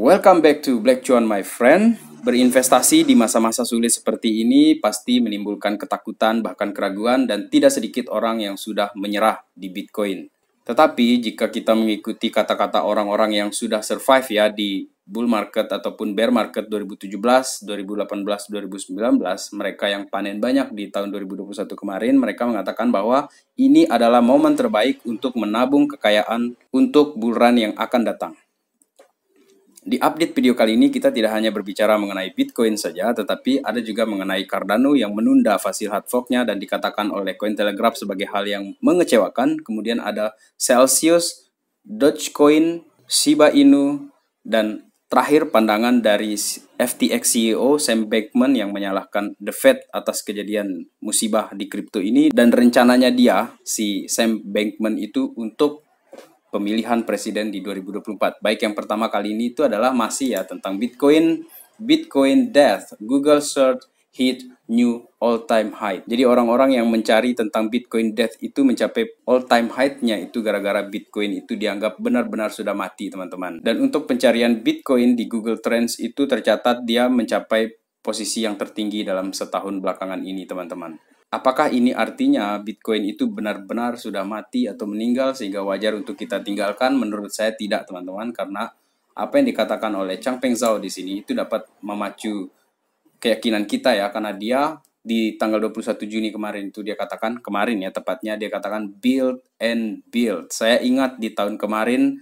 Welcome back to Black Cuan, my friend. Berinvestasi di masa-masa sulit seperti ini pasti menimbulkan ketakutan, bahkan keraguan, dan tidak sedikit orang yang sudah menyerah di Bitcoin. Tetapi jika kita mengikuti kata-kata orang-orang yang sudah survive ya di bull market ataupun bear market 2017, 2018, 2019, mereka yang panen banyak di tahun 2021 kemarin, mereka mengatakan bahwa ini adalah momen terbaik untuk menabung kekayaan untuk bull run yang akan datang. Di update video kali ini kita tidak hanya berbicara mengenai Bitcoin saja, tetapi ada juga mengenai Cardano yang menunda fasil hard fork-nya dan dikatakan oleh Cointelegraph sebagai hal yang mengecewakan. Kemudian ada Celsius, Dogecoin, Shiba Inu, dan terakhir pandangan dari FTX CEO Sam Bankman yang menyalahkan The Fed atas kejadian musibah di kripto ini, dan rencananya dia, si Sam Bankman itu untuk pemilihan presiden di 2024. Baik, yang pertama kali ini itu adalah masih ya tentang Bitcoin, Bitcoin death, Google search hit new all time high. Jadi orang-orang yang mencari tentang Bitcoin death itu mencapai all time high-nya itu gara-gara Bitcoin itu dianggap benar-benar sudah mati, teman-teman. Dan untuk pencarian Bitcoin di Google Trends itu tercatat dia mencapai posisi yang tertinggi dalam setahun belakangan ini, teman-teman. Apakah ini artinya Bitcoin itu benar-benar sudah mati atau meninggal sehingga wajar untuk kita tinggalkan? Menurut saya tidak, teman-teman, karena apa yang dikatakan oleh Changpeng Zhao di sini itu dapat memacu keyakinan kita ya, karena dia di tanggal 21 Juni kemarin itu dia katakan, kemarin ya tepatnya, dia katakan build and build. Saya ingat di tahun kemarin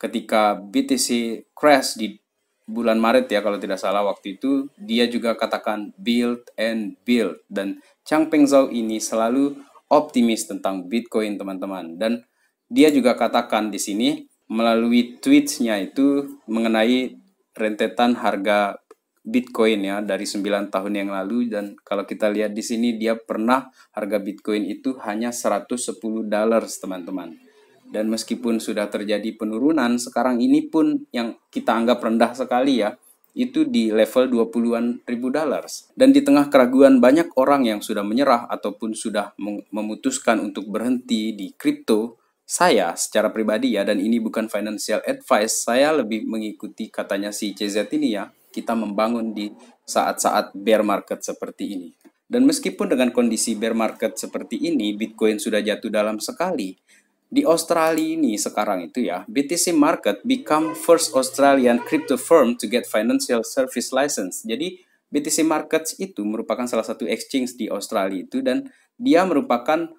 ketika BTC crash di bulan Maret ya kalau tidak salah, waktu itu dia juga katakan build and build, dan Changpeng Zhao ini selalu optimis tentang Bitcoin, teman-teman. Dan dia juga katakan di sini melalui tweets-nya itu mengenai rentetan harga Bitcoin ya dari 9 tahun yang lalu, dan kalau kita lihat di sini dia pernah harga Bitcoin itu hanya $110, teman-teman. Dan meskipun sudah terjadi penurunan, sekarang ini pun yang kita anggap rendah sekali ya, itu di level 20-an ribu dollars. Dan di tengah keraguan banyak orang yang sudah menyerah ataupun sudah memutuskan untuk berhenti di kripto, saya secara pribadi ya, dan ini bukan financial advice, saya lebih mengikuti katanya si CZ ini ya, kita membangun di saat-saat bear market seperti ini. Dan meskipun dengan kondisi bear market seperti ini, Bitcoin sudah jatuh dalam sekali, di Australia ini sekarang itu ya, BTC Market become first Australian crypto firm to get financial service license. Jadi BTC Markets itu merupakan salah satu exchange di Australia itu, dan dia merupakan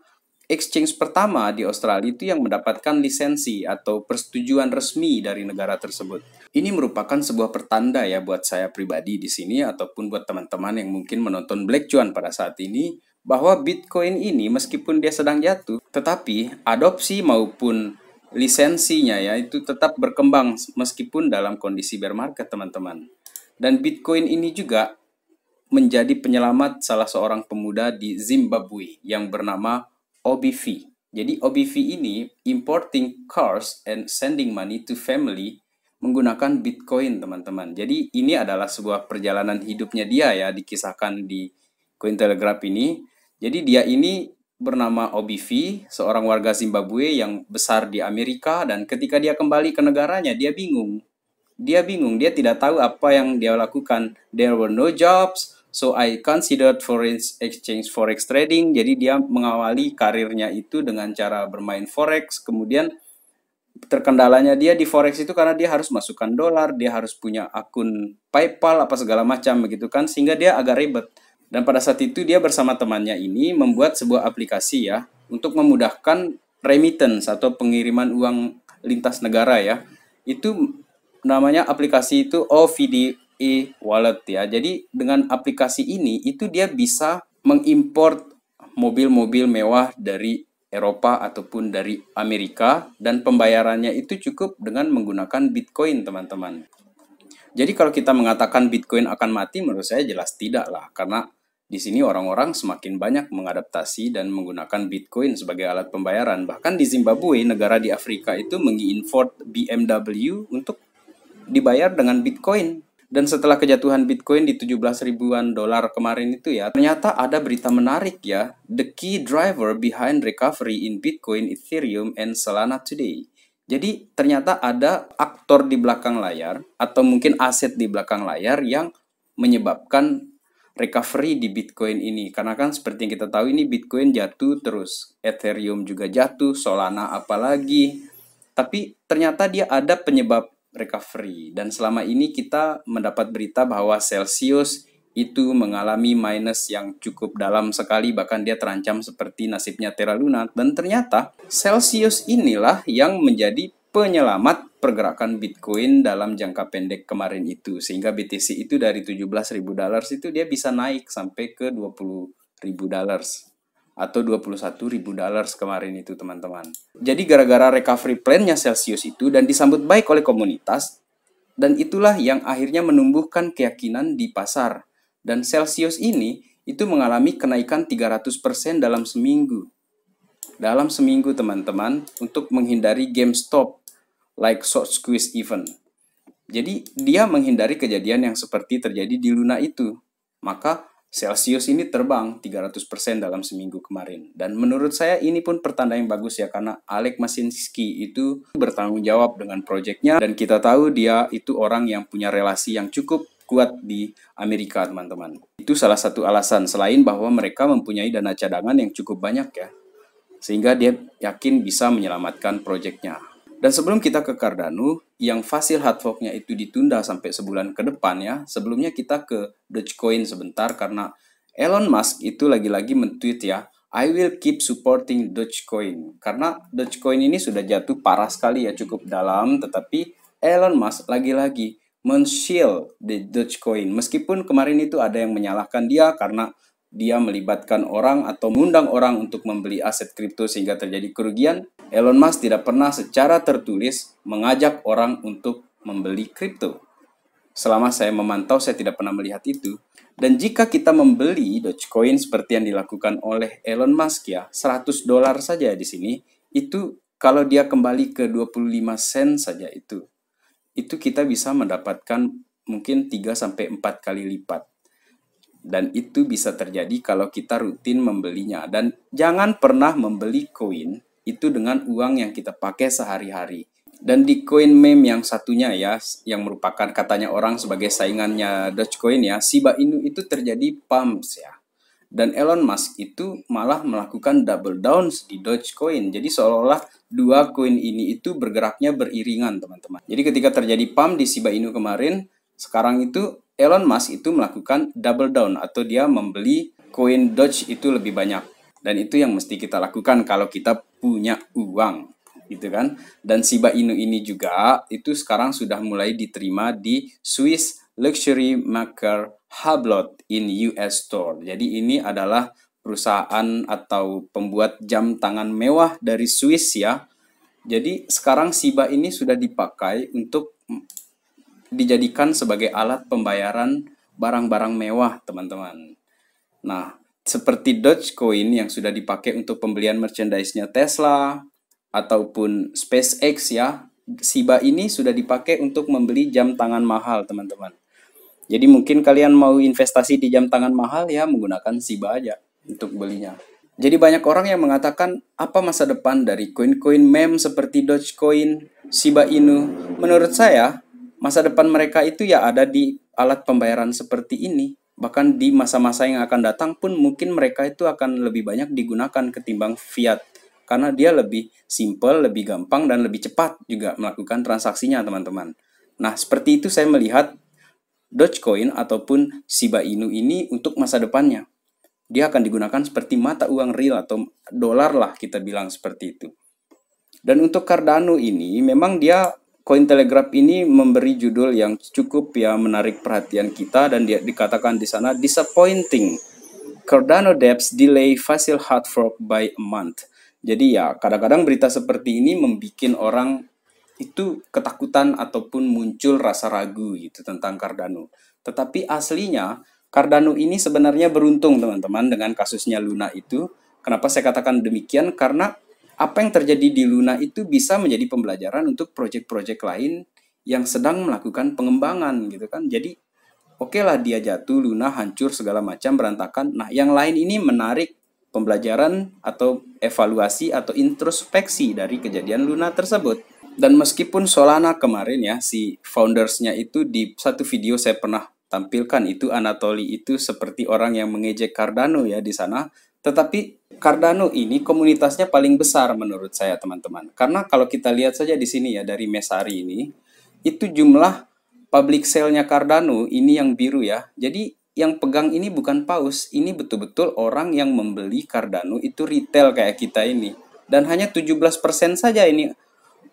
exchange pertama di Australia itu yang mendapatkan lisensi atau persetujuan resmi dari negara tersebut. Ini merupakan sebuah pertanda ya buat saya pribadi di sini ataupun buat teman-teman yang mungkin menonton Black Cuan pada saat ini, bahwa Bitcoin ini meskipun dia sedang jatuh, tetapi adopsi maupun lisensinya ya itu tetap berkembang meskipun dalam kondisi bear market, teman-teman. Dan Bitcoin ini juga menjadi penyelamat salah seorang pemuda di Zimbabwe yang bernama OBV. Jadi OBV ini importing cars and sending money to family menggunakan Bitcoin, teman-teman. Jadi ini adalah sebuah perjalanan hidupnya dia ya, dikisahkan di Cointelegraph ini. Jadi dia ini bernama OBV, seorang warga Zimbabwe yang besar di Amerika, dan ketika dia kembali ke negaranya, dia bingung. Dia tidak tahu apa yang dia lakukan. There were no jobs, so I considered foreign exchange forex trading. Jadi dia mengawali karirnya itu dengan cara bermain forex, kemudian terkendalanya dia di forex itu karena dia harus masukkan dolar, dia harus punya akun PayPal apa segala macam begitu kan, sehingga dia agak ribet. Dan pada saat itu dia bersama temannya ini membuat sebuah aplikasi ya untuk memudahkan remittance atau pengiriman uang lintas negara ya. Itu namanya aplikasi itu OVDE Wallet ya. Jadi dengan aplikasi ini itu dia bisa mengimport mobil-mobil mewah dari Eropa ataupun dari Amerika, dan pembayarannya itu cukup dengan menggunakan Bitcoin, teman-teman. Jadi kalau kita mengatakan Bitcoin akan mati, menurut saya jelas tidak lah, karena di sini orang-orang semakin banyak mengadaptasi dan menggunakan Bitcoin sebagai alat pembayaran. Bahkan di Zimbabwe, negara di Afrika itu mengimport BMW untuk dibayar dengan Bitcoin. Dan setelah kejatuhan Bitcoin di 17 ribuan dolar kemarin itu ya, ternyata ada berita menarik ya. The key driver behind recovery in Bitcoin, Ethereum, and Solana today. Jadi ternyata ada aktor di belakang layar atau mungkin aset di belakang layar yang menyebabkan recovery di Bitcoin ini. Karena kan seperti yang kita tahu ini Bitcoin jatuh terus, Ethereum juga jatuh, Solana apalagi. Tapi ternyata dia ada penyebab recovery. Dan selama ini kita mendapat berita bahwa Celsius itu mengalami minus yang cukup dalam sekali, bahkan dia terancam seperti nasibnya Terra Luna. Dan ternyata Celsius inilah yang menjadi penyelamat pergerakan Bitcoin dalam jangka pendek kemarin itu, sehingga BTC itu dari $17.000 itu dia bisa naik sampai ke $20.000 atau $21.000 kemarin itu, teman-teman. Jadi gara-gara recovery plan-nya Celsius itu dan disambut baik oleh komunitas, dan itulah yang akhirnya menumbuhkan keyakinan di pasar. Dan Celsius ini itu mengalami kenaikan 300% dalam seminggu. Dalam seminggu, teman-teman, untuk menghindari GameStop like short squeeze event. Jadi dia menghindari kejadian yang seperti terjadi di Luna itu. Maka Celsius ini terbang 300% dalam seminggu kemarin. Dan menurut saya ini pun pertanda yang bagus ya, karena Alek Mashinsky itu bertanggung jawab dengan proyeknya, dan kita tahu dia itu orang yang punya relasi yang cukup kuat di Amerika, teman-teman. Itu salah satu alasan, selain bahwa mereka mempunyai dana cadangan yang cukup banyak ya, sehingga dia yakin bisa menyelamatkan proyeknya. Dan sebelum kita ke Cardano, yang fasil hard fork-nya itu ditunda sampai sebulan ke depan ya, sebelumnya kita ke Dogecoin sebentar, karena Elon Musk itu lagi-lagi men-tweet ya, I will keep supporting Dogecoin. Karena Dogecoin ini sudah jatuh parah sekali ya, cukup dalam, tetapi Elon Musk lagi-lagi men-shield di Dogecoin. Meskipun kemarin itu ada yang menyalahkan dia karena dia melibatkan orang atau mengundang orang untuk membeli aset kripto sehingga terjadi kerugian, Elon Musk tidak pernah secara tertulis mengajak orang untuk membeli kripto. Selama saya memantau, saya tidak pernah melihat itu. Dan jika kita membeli Dogecoin seperti yang dilakukan oleh Elon Musk ya, $100 saja di sini, itu kalau dia kembali ke 25 sen saja itu kita bisa mendapatkan mungkin 3-4 kali lipat. Dan itu bisa terjadi kalau kita rutin membelinya. Dan jangan pernah membeli koin itu dengan uang yang kita pakai sehari-hari. Dan di koin meme yang satunya ya, yang merupakan katanya orang sebagai saingannya Dogecoin ya, Shiba Inu itu terjadi pumps ya. Dan Elon Musk itu malah melakukan double downs di Dogecoin. Jadi seolah-olah dua koin ini itu bergeraknya beriringan, teman-teman. Jadi ketika terjadi pump di Shiba Inu kemarin, sekarang itu Elon Musk itu melakukan double down atau dia membeli koin Doge itu lebih banyak. Dan itu yang mesti kita lakukan kalau kita punya uang, gitu kan. Dan Shiba Inu ini juga itu sekarang sudah mulai diterima di Swiss Luxury Maker Hublot in US Store. Jadi ini adalah perusahaan atau pembuat jam tangan mewah dari Swiss ya. Jadi sekarang Shiba ini sudah dipakai untuk dijadikan sebagai alat pembayaran barang-barang mewah, teman-teman. Nah, seperti Dogecoin yang sudah dipakai untuk pembelian merchandise-nya Tesla ataupun SpaceX ya, Shiba ini sudah dipakai untuk membeli jam tangan mahal, teman-teman. Jadi mungkin kalian mau investasi di jam tangan mahal ya, menggunakan Shiba aja untuk belinya. Jadi banyak orang yang mengatakan apa masa depan dari koin-koin meme seperti Dogecoin, Shiba Inu. Menurut saya, masa depan mereka itu ya ada di alat pembayaran seperti ini. Bahkan di masa-masa yang akan datang pun mungkin mereka itu akan lebih banyak digunakan ketimbang fiat. Karena dia lebih simple, lebih gampang, dan lebih cepat juga melakukan transaksinya, teman-teman. Nah, seperti itu saya melihat Dogecoin ataupun Shiba Inu ini untuk masa depannya. Dia akan digunakan seperti mata uang real atau dolar lah kita bilang seperti itu. Dan untuk Cardano ini memang dia Cointelegraph ini memberi judul yang cukup ya menarik perhatian kita, dan dia dikatakan di sana disappointing. Cardano dApps delay facial hard fork by a month. Jadi ya kadang-kadang berita seperti ini membuat orang itu ketakutan ataupun muncul rasa ragu gitu tentang Cardano. Tetapi aslinya Cardano ini sebenarnya beruntung, teman-teman, dengan kasusnya Luna itu. Kenapa saya katakan demikian? Karena apa yang terjadi di Luna itu bisa menjadi pembelajaran untuk proyek-proyek lain yang sedang melakukan pengembangan gitu kan. Jadi oke lah dia jatuh, Luna hancur segala macam berantakan. Nah, yang lain ini menarik pembelajaran atau evaluasi atau introspeksi dari kejadian Luna tersebut. Dan meskipun Solana kemarin ya, si foundersnya itu di satu video saya pernah tampilkan itu Anatoly itu seperti orang yang mengejek Cardano ya di sana. Tetapi Cardano ini komunitasnya paling besar menurut saya teman-teman. Karena kalau kita lihat saja di sini ya dari Messari ini, itu jumlah public sale-nya Cardano ini yang biru ya. Jadi yang pegang ini bukan paus, ini betul-betul orang yang membeli Cardano itu retail kayak kita ini. Dan hanya 17% saja ini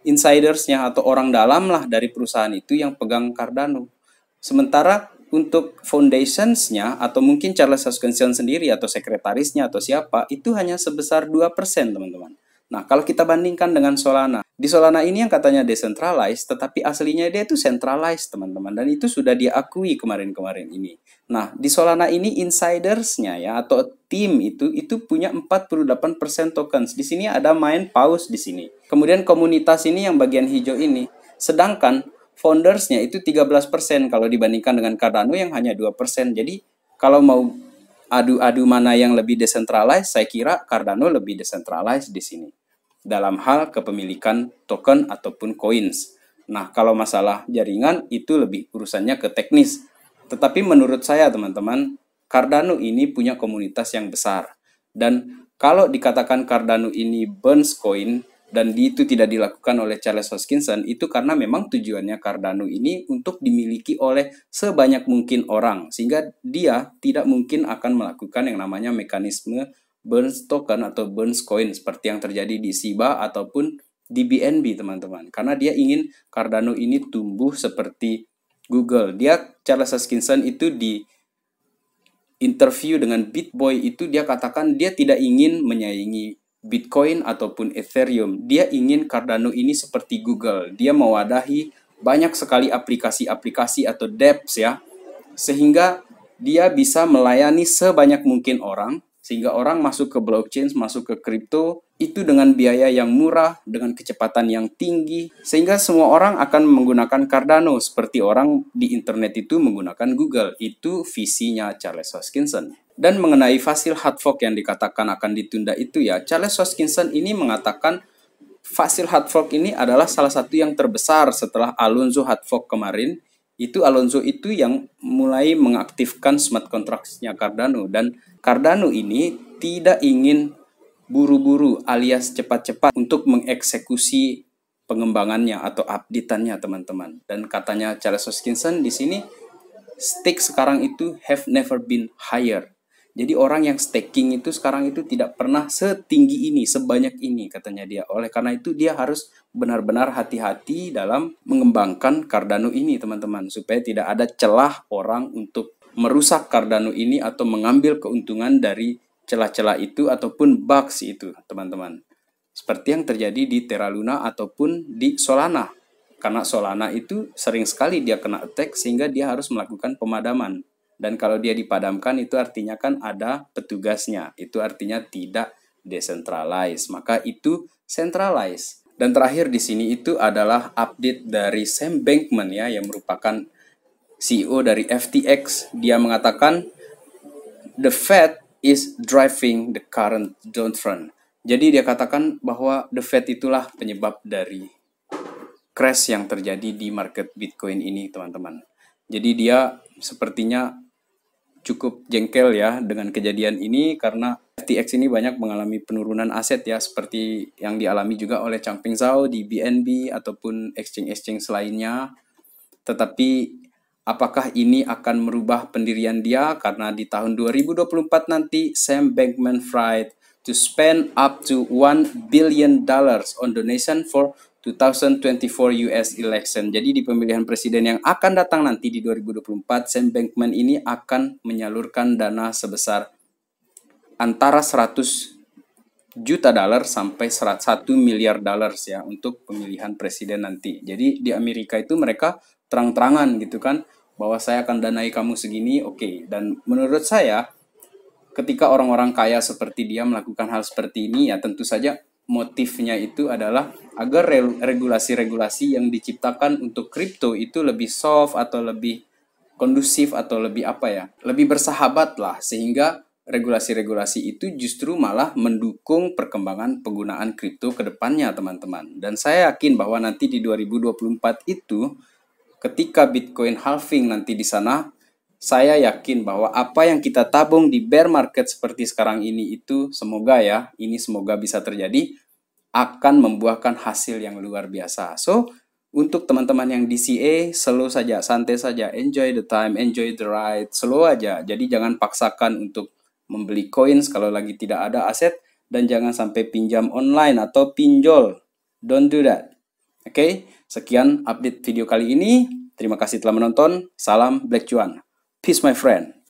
insidersnya atau orang dalam lah dari perusahaan itu yang pegang Cardano. Sementara untuk foundationsnya atau mungkin Charles Hoskinson sendiri atau sekretarisnya atau siapa itu hanya sebesar 2% teman-teman. Nah, kalau kita bandingkan dengan Solana, di Solana ini yang katanya decentralized, tetapi aslinya dia itu centralized, teman-teman. Dan itu sudah diakui kemarin-kemarin ini. Nah, di Solana ini insidersnya ya, atau tim itu punya 48% tokens. Di sini ada main paus di sini. Kemudian komunitas ini yang bagian hijau ini. Sedangkan foundersnya itu 13% kalau dibandingkan dengan Cardano yang hanya 2%. Jadi, kalau mau adu-adu mana yang lebih decentralized, saya kira Cardano lebih decentralized di sini dalam hal kepemilikan token ataupun coins. Nah, kalau masalah jaringan itu lebih urusannya ke teknis. Tetapi menurut saya teman-teman, Cardano ini punya komunitas yang besar. Dan kalau dikatakan Cardano ini burns coin dan itu tidak dilakukan oleh Charles Hoskinson, itu karena memang tujuannya Cardano ini untuk dimiliki oleh sebanyak mungkin orang, sehingga dia tidak mungkin akan melakukan yang namanya mekanisme burns token atau burns coin seperti yang terjadi di Shiba ataupun di BNB teman-teman. Karena dia ingin Cardano ini tumbuh seperti Google. Charles Hoskinson itu di interview dengan BitBoy itu dia katakan dia tidak ingin menyaingi Bitcoin ataupun Ethereum. Dia ingin Cardano ini seperti Google. Dia mewadahi banyak sekali aplikasi-aplikasi atau dApps ya. Sehingga dia bisa melayani sebanyak mungkin orang. Sehingga orang masuk ke blockchain, masuk ke kripto, itu dengan biaya yang murah, dengan kecepatan yang tinggi. Sehingga semua orang akan menggunakan Cardano seperti orang di internet itu menggunakan Google. Itu visinya Charles Hoskinson. Dan mengenai fasil hard fork yang dikatakan akan ditunda itu ya, Charles Hoskinson ini mengatakan fasil hard fork ini adalah salah satu yang terbesar setelah Alonzo hard fork kemarin. Itu Alonzo itu yang mulai mengaktifkan smart contracts-nya Cardano. Dan Cardano ini tidak ingin buru-buru alias cepat-cepat untuk mengeksekusi pengembangannya atau update-annya teman-teman. Dan katanya Charles Hoskinson di sini, stake sekarang itu have never been higher. Jadi orang yang staking itu sekarang itu tidak pernah setinggi ini, sebanyak ini katanya dia. Oleh karena itu dia harus benar-benar hati-hati dalam mengembangkan Cardano ini teman-teman. Supaya tidak ada celah orang untuk merusak Cardano ini atau mengambil keuntungan dari celah-celah itu ataupun bugs itu teman-teman. Seperti yang terjadi di Terra Luna ataupun di Solana. Karena Solana itu sering sekali dia kena attack sehingga dia harus melakukan pemadaman. Dan kalau dia dipadamkan itu artinya kan ada petugasnya. Itu artinya tidak decentralized. Maka itu centralized. Dan terakhir di sini itu adalah update dari Sam Bankman ya yang merupakan CEO dari FTX. Dia mengatakan the Fed is driving the current downtrend. Jadi dia katakan bahwa the Fed itulah penyebab dari crash yang terjadi di market Bitcoin ini teman-teman. Jadi dia sepertinya cukup jengkel ya dengan kejadian ini karena FTX ini banyak mengalami penurunan aset ya seperti yang dialami juga oleh Changpeng Zhao di BNB ataupun exchange-exchange lainnya. Tetapi apakah ini akan merubah pendirian dia karena di tahun 2024 nanti Sam Bankman-Fried to spend up to $1 billion on donation for 2024 US election. Jadi di pemilihan presiden yang akan datang nanti di 2024, Sam Bankman ini akan menyalurkan dana sebesar antara 100 juta dolar sampai 1 miliar dolar ya untuk pemilihan presiden nanti. Jadi di Amerika itu mereka terang-terangan gitu kan bahwa saya akan danai kamu segini, oke. Dan menurut saya ketika orang-orang kaya seperti dia melakukan hal seperti ini ya tentu saja motifnya itu adalah agar regulasi-regulasi yang diciptakan untuk kripto itu lebih soft atau lebih kondusif atau lebih apa ya, lebih bersahabat lah sehingga regulasi-regulasi itu justru malah mendukung perkembangan penggunaan kripto ke depannya, teman-teman. Dan saya yakin bahwa nanti di 2024 itu, ketika Bitcoin halving nanti di sana, saya yakin bahwa apa yang kita tabung di bear market seperti sekarang ini itu semoga bisa terjadi, akan membuahkan hasil yang luar biasa. So, untuk teman-teman yang DCA, slow saja, santai saja, enjoy the time, enjoy the ride, slow aja. Jadi jangan paksakan untuk membeli coins kalau lagi tidak ada aset, dan jangan sampai pinjam online atau pinjol. Don't do that. Oke, sekian update video kali ini. Terima kasih telah menonton. Salam Black Cuan. Peace my friend.